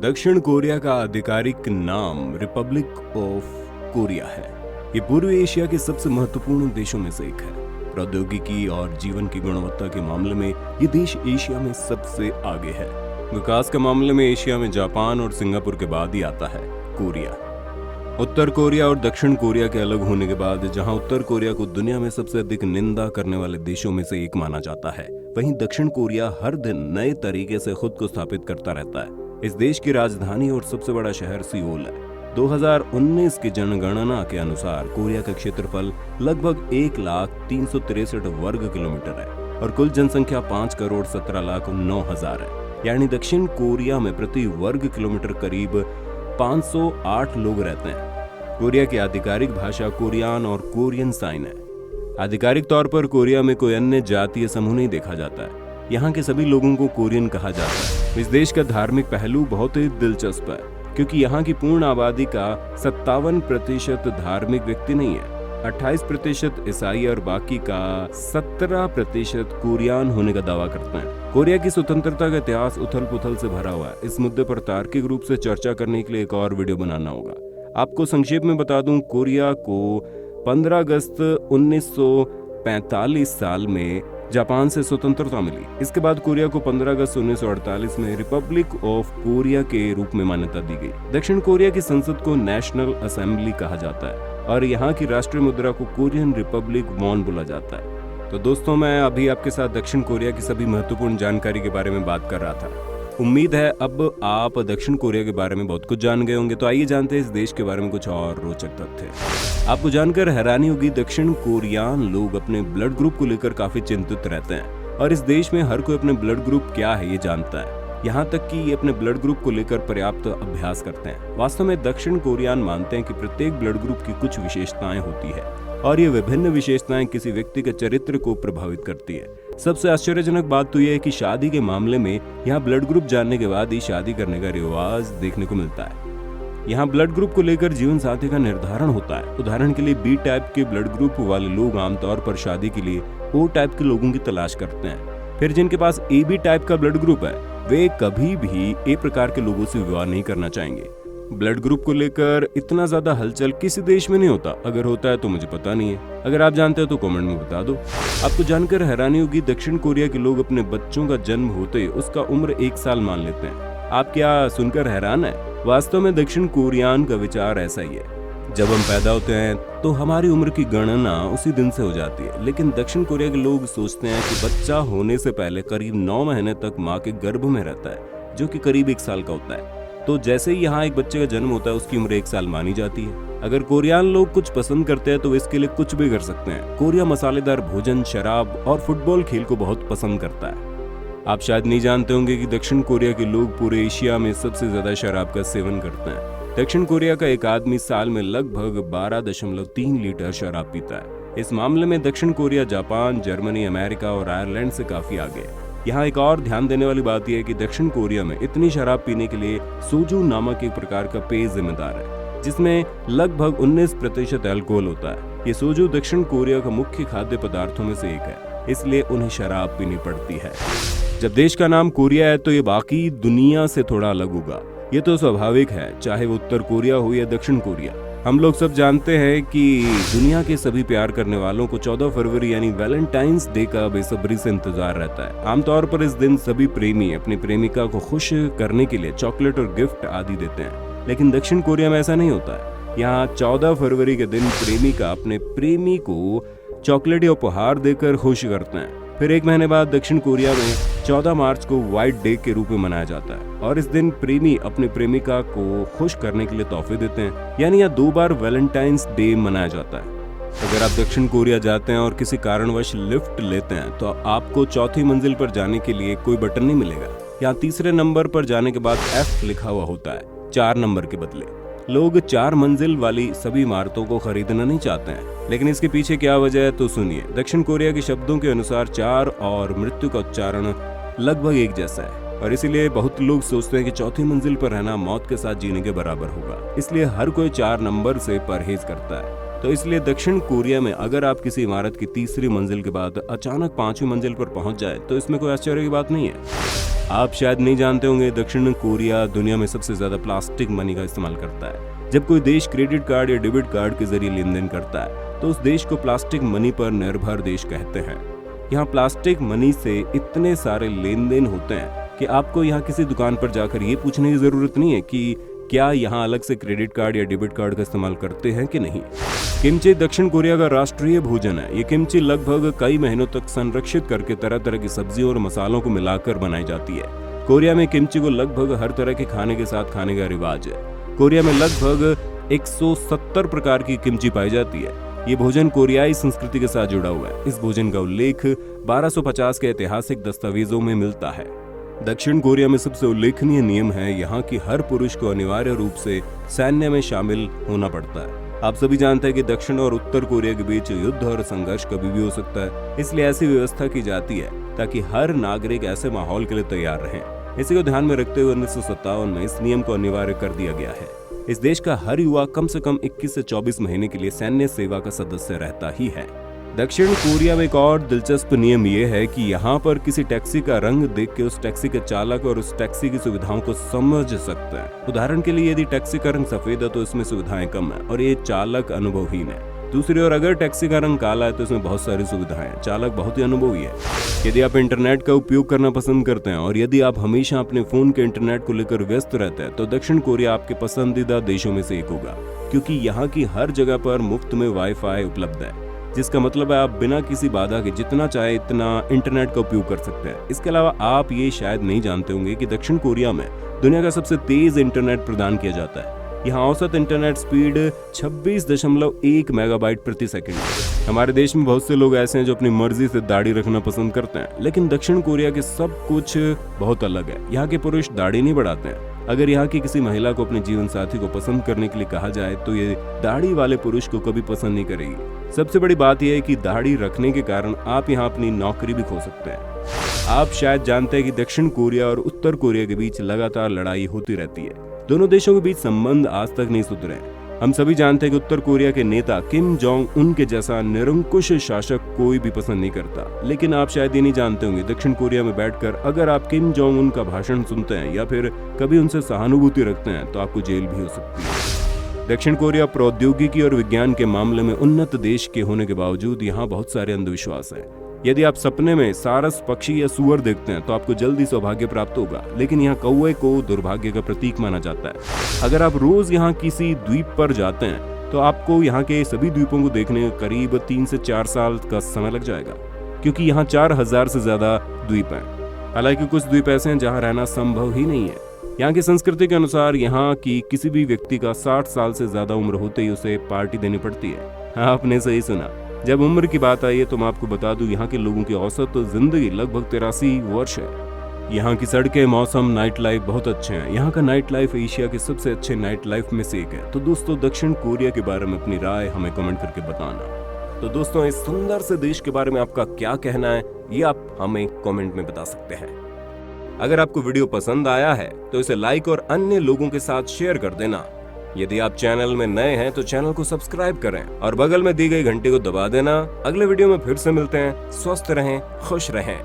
दक्षिण कोरिया का आधिकारिक नाम रिपब्लिक ऑफ कोरिया है। ये पूर्वी एशिया के सबसे महत्वपूर्ण देशों में से एक है। प्रौद्योगिकी और जीवन की गुणवत्ता के मामले में ये देश एशिया में सबसे आगे है। विकास के मामले में एशिया में जापान और सिंगापुर के बाद ही आता है कोरिया। उत्तर कोरिया और दक्षिण कोरिया के अलग होने के बाद जहां उत्तर कोरिया को दुनिया में सबसे अधिक निंदा करने वाले देशों में से एक माना जाता है, वहीं दक्षिण कोरिया हर दिन नए तरीके से खुद को स्थापित करता रहता है। इस देश की राजधानी और सबसे बड़ा शहर सियोल है। 2019 की जनगणना के अनुसार कोरिया का क्षेत्रफल लगभग 1,363 वर्ग किलोमीटर है और कुल जनसंख्या 5,17,09,000 है। यानी दक्षिण कोरिया में प्रति वर्ग किलोमीटर करीब 508 लोग रहते हैं। कोरिया की आधिकारिक भाषा कोरियन और कोरियन साइन है। आधिकारिक तौर पर कोरिया में कोई अन्य जातीय समूह नहीं देखा जाता है। यहाँ के सभी लोगों को कोरियन कहा जाता है। इस देश का धार्मिक पहलू बहुत ही दिलचस्प है, क्योंकि यहाँ की पूर्ण आबादी का 57% धार्मिक व्यक्ति नहीं है। 28% ईसाई और बाकी का 17% कोरियन होने का दावा करते हैं। कोरिया की स्वतंत्रता का इतिहास उथल पुथल से भरा हुआ है। इस मुद्दे पर तार्किक रूप से चर्चा करने के लिए एक और वीडियो बनाना होगा। आपको संक्षेप में बता दूं, कोरिया को 15 अगस्त 1945 साल में जापान से स्वतंत्रता मिली। इसके बाद कोरिया को 15 अगस्त 1948 में रिपब्लिक ऑफ कोरिया के रूप में मान्यता दी गई। दक्षिण कोरिया की संसद को नेशनल असेंबली कहा जाता है और यहाँ की राष्ट्रीय मुद्रा को कोरियन रिपब्लिक वॉन बोला जाता है। तो दोस्तों, मैं अभी आपके साथ दक्षिण कोरिया की सभी महत्वपूर्ण जानकारी के बारे में बात कर रहा था। उम्मीद है अब आप दक्षिण कोरिया के बारे में बहुत कुछ जान गए होंगे। तो आइए जानते हैं इस देश के बारे में कुछ और रोचक तथ्य। आपको जानकर हैरानी होगी, दक्षिण कोरियन लोग अपने ब्लड ग्रुप को लेकर काफी चिंतित रहते हैं और इस देश में हर कोई अपने ब्लड ग्रुप क्या है ये जानता है। यहाँ तक कि ये अपने ब्लड ग्रुप को लेकर पर्याप्त अभ्यास करते हैं। वास्तव में दक्षिण कोरियन मानते हैं कि प्रत्येक ब्लड ग्रुप की कुछ विशेषताएं होती है और ये विभिन्न विशेषताएं किसी व्यक्ति के चरित्र को प्रभावित करती है। सबसे आश्चर्यजनक बात तो यह है कि शादी के मामले में यहाँ ब्लड ग्रुप जानने के बाद ही शादी करने का रिवाज देखने को मिलता है। यहाँ ब्लड ग्रुप को लेकर जीवन साथी का निर्धारण होता है। उदाहरण के लिए बी टाइप के ब्लड ग्रुप वाले लोग आमतौर पर शादी के लिए ओ टाइप के लोगों की तलाश करते हैं। फिर जिनके पास ए बी टाइप का ब्लड ग्रुप है, वे कभी भी ए प्रकार के लोगों से विवाह नहीं करना चाहेंगे। ब्लड ग्रुप को लेकर इतना ज्यादा हलचल किसी देश में नहीं होता। अगर होता है तो मुझे पता नहीं है। अगर आप जानते हो तो कमेंट में बता दो। आपको जानकर हैरानी होगी, दक्षिण कोरिया के लोग अपने बच्चों का जन्म होते उसका उम्र 1 साल मान लेते हैं। आप क्या सुनकर हैरान है? वास्तव में दक्षिण कोरियन का विचार ऐसा ही है। जब हम पैदा होते हैं तो हमारी उम्र की गणना उसी दिन से हो जाती है, लेकिन दक्षिण कोरिया के लोग सोचते हैं कि बच्चा होने से पहले करीब 9 महीने तक माँ के गर्भ में रहता है, जो कि करीब 1 साल का होता है। तो जैसे ही यहाँ एक बच्चे का जन्म होता है, उसकी उम्र 1 साल मानी जाती है। अगर कोरियन लोग कुछ पसंद करते हैं तो इसके लिए कुछ भी कर सकते हैं। कोरिया मसालेदार भोजन, शराब और फुटबॉल खेल को बहुत पसंद करता है। आप शायद नहीं जानते होंगे कि दक्षिण कोरिया के लोग पूरे एशिया में सबसे ज्यादा शराब का सेवन करते हैं। दक्षिण कोरिया का एक आदमी साल में लगभग 12.3 लीटर शराब पीता है। इस मामले में दक्षिण कोरिया जापान, जर्मनी, अमेरिका और आयरलैंड से काफी आगे है। यहाँ एक और ध्यान देने वाली बात यह है कि दक्षिण कोरिया में इतनी शराब पीने के लिए सोजू नामक एक प्रकार का पेय जिम्मेदार है, जिसमें लगभग 19% अल्कोहल होता है। ये सोजू दक्षिण कोरिया का मुख्य खाद्य पदार्थों में से एक है, इसलिए उन्हें शराब पीनी पड़ती है। जब देश का नाम कोरिया है तो ये बाकी दुनिया से थोड़ा अलग होगा। ये तो स्वाभाविक है, चाहे वो उत्तर कोरिया हो या दक्षिण कोरिया। हम लोग सब जानते हैं कि दुनिया के सभी प्यार करने वालों को 14 फरवरी यानी वैलेंटाइंस डे का बेसब्री से इंतजार रहता है। आमतौर पर इस दिन सभी प्रेमी अपनी प्रेमिका को खुश करने के लिए चॉकलेट और गिफ्ट आदि देते हैं, लेकिन दक्षिण कोरिया में ऐसा नहीं होता है। यहाँ 14 फरवरी के दिन प्रेमिका अपने प्रेमी को चॉकलेट या उपहार देकर खुश करते हैं। फिर 1 महीने बाद दक्षिण कोरिया में 14 मार्च को व्हाइट डे के रूप में मनाया जाता है और इस दिन प्रेमी अपने प्रेमिका को खुश करने के लिए तोहफे देते हैं। यानी यहाँ 2 बार वैलेंटाइंस डे मनाया जाता है। अगर आप दक्षिण कोरिया जाते हैं और किसी कारणवश लिफ्ट लेते हैं तो आपको 4थी मंजिल पर जाने के लिए कोई बटन नहीं मिलेगा। यहाँ 3रे नंबर पर जाने के बाद F लिखा हुआ होता है, 4 नंबर के बदले। लोग 4 मंजिल वाली सभी इमारतों को खरीदना नहीं चाहते हैं, लेकिन इसके पीछे क्या वजह है तो सुनिए। दक्षिण कोरिया के शब्दों के अनुसार 4 और मृत्यु का उच्चारण लगभग एक जैसा है और इसीलिए बहुत लोग सोचते हैं कि 4थी मंजिल पर रहना मौत के साथ जीने के बराबर होगा। इसलिए हर कोई 4 नंबर से परहेज करता है। तो इसलिए दक्षिण कोरिया में अगर आप किसी इमारत की तीसरी मंजिल के बाद अचानक 5वीं मंजिल पर पहुंच जाए तो इसमें कोई आश्चर्य की बात नहीं है। आप शायद नहीं जानते होंगे, दक्षिण कोरिया दुनिया में सबसे ज्यादा प्लास्टिक मनी का इस्तेमाल करता है। जब कोई देश क्रेडिट कार्ड या डेबिट कार्ड के जरिए लेन देन करता है तो उस देश को प्लास्टिक मनी पर निर्भर देश कहते हैं। यहाँ प्लास्टिक मनी से इतने सारे लेन देन होते हैं कि आपको यहाँ किसी दुकान पर जाकर ये पूछने की जरूरत नहीं है कि क्या यहाँ अलग से क्रेडिट कार्ड या डेबिट कार्ड का इस्तेमाल करते हैं कि नहीं। किमची दक्षिण कोरिया का राष्ट्रीय भोजन है। ये किमची लगभग कई महीनों तक संरक्षित करके तरह तरह की सब्जियों और मसालों को मिलाकर बनाई जाती है। कोरिया में किमची को लगभग हर तरह के खाने के साथ खाने का रिवाज है। कोरिया में लगभग 170 प्रकार की किमची पाई जाती है। ये भोजन कोरियाई संस्कृति के साथ जुड़ा हुआ है। इस भोजन का उल्लेख 1250 के ऐतिहासिक दस्तावेजों में मिलता है। दक्षिण कोरिया में सबसे उल्लेखनीय नियम है यहाँ की हर पुरुष को अनिवार्य रूप से सैन्य में शामिल होना पड़ता है। आप सभी जानते हैं कि दक्षिण और उत्तर कोरिया के बीच युद्ध और संघर्ष कभी भी हो सकता है, इसलिए ऐसी व्यवस्था की जाती है ताकि हर नागरिक ऐसे माहौल के लिए तैयार रहें। इसी को ध्यान में रखते हुए 1957 में इस नियम को अनिवार्य कर दिया गया है। इस देश का हर युवा कम से कम 21 से 24 महीने के लिए सैन्य सेवा का सदस्य रहता ही है। दक्षिण कोरिया में एक और दिलचस्प नियम ये है कि यहाँ पर किसी टैक्सी का रंग देख के उस टैक्सी के चालक और उस टैक्सी की सुविधाओं को समझ सकते हैं। उदाहरण के लिए यदि टैक्सी का रंग सफेद है तो इसमें सुविधाएं कम है और ये चालक अनुभवहीन है। दूसरी ओर अगर टैक्सी का रंग काला है तो इसमें बहुत सारी सुविधाएं हैं, चालक बहुत ही अनुभवी है। यदि आप इंटरनेट का उपयोग करना पसंद करते हैं और यदि आप हमेशा अपने फोन के इंटरनेट को लेकर व्यस्त रहते हैं तो दक्षिण कोरिया आपके पसंदीदा देशों में से एक होगा, क्योंकि यहाँ की हर जगह पर मुफ्त में वाईफाई उपलब्ध है, जिसका मतलब है आप बिना किसी बाधा के जितना चाहे इतना इंटरनेट का उपयोग कर सकते हैं। इसके अलावा आप ये शायद नहीं जानते होंगे कि दक्षिण कोरिया में दुनिया का सबसे तेज इंटरनेट प्रदान किया जाता है। यहाँ औसत इंटरनेट स्पीड 26.1 मेगाबाइट प्रति सेकंड है। हमारे देश में बहुत से लोग ऐसे हैं जो अपनी मर्जी से दाढ़ी रखना पसंद करते हैं, लेकिन दक्षिण कोरिया के सब कुछ बहुत अलग है। यहाँ के पुरुष दाढ़ी नहीं बढ़ाते हैं। अगर यहाँ की किसी महिला को अपने जीवन साथी को पसंद करने के लिए कहा जाए तो ये दाढ़ी वाले पुरुष को कभी पसंद नहीं करेगी। सबसे बड़ी बात यह है कि दाढ़ी रखने के कारण आप यहाँ अपनी नौकरी भी खो सकते हैं। आप शायद जानते हैं कि दक्षिण कोरिया और उत्तर कोरिया के बीच लगातार लड़ाई होती रहती है। दोनों देशों के बीच संबंध आज तक नहीं सुधरे। हम सभी जानते हैं कि उत्तर कोरिया के नेता किम जोंग उन के जैसा निरंकुश शासक कोई भी पसंद नहीं करता, लेकिन आप शायद ये नहीं जानते होंगे दक्षिण कोरिया में बैठकर अगर आप किम जोंग उन का भाषण सुनते हैं या फिर कभी उनसे सहानुभूति रखते हैं तो आपको जेल भी हो सकती है। दक्षिण कोरिया प्रौद्योगिकी और विज्ञान के मामले में उन्नत देश के होने के बावजूद यहाँ बहुत सारे अंधविश्वास हैं। यदि आप सपने में सारस पक्षी या सुअर देखते हैं तो आपको जल्दी सौभाग्य प्राप्त होगा, लेकिन यहाँ कौवे को दुर्भाग्य का प्रतीक माना जाता है। अगर आप रोज यहाँ किसी द्वीप पर जाते हैं तो आपको यहाँ के सभी द्वीपों को देखने करीब 3 से 4 साल का समय लग जाएगा, क्योंकि यहाँ 4000 से ज्यादा द्वीप हैं। हालांकि कुछ द्वीप ऐसे हैं जहाँ रहना संभव ही नहीं है। यहाँ की संस्कृति के अनुसार यहाँ की किसी भी व्यक्ति का 60 साल से ज्यादा उम्र होते ही उसे पार्टी देनी पड़ती है। आपने सही सुना। जब उम्र की बात आई है तो मैं आपको बता दूं यहाँ के लोगों की औसत जिंदगी लगभग 83 वर्ष है। यहाँ की सड़कें, मौसम, नाइट लाइफ बहुत अच्छे हैं। यहाँ का नाइट लाइफ एशिया के सबसे अच्छे नाइट लाइफ में से एक है। तो दोस्तों, दक्षिण कोरिया के बारे में अपनी राय हमें कमेंट करके बताना। तो दोस्तों, इस सुंदर से देश के बारे में आपका क्या कहना है ये आप हमें कमेंट में बता सकते हैं। अगर आपको वीडियो पसंद आया है तो इसे लाइक और अन्य लोगों के साथ शेयर कर देना। यदि आप चैनल में नए हैं तो चैनल को सब्सक्राइब करें और बगल में दी गई घंटी को दबा देना। अगले वीडियो में फिर से मिलते हैं। स्वस्थ रहें, खुश रहें।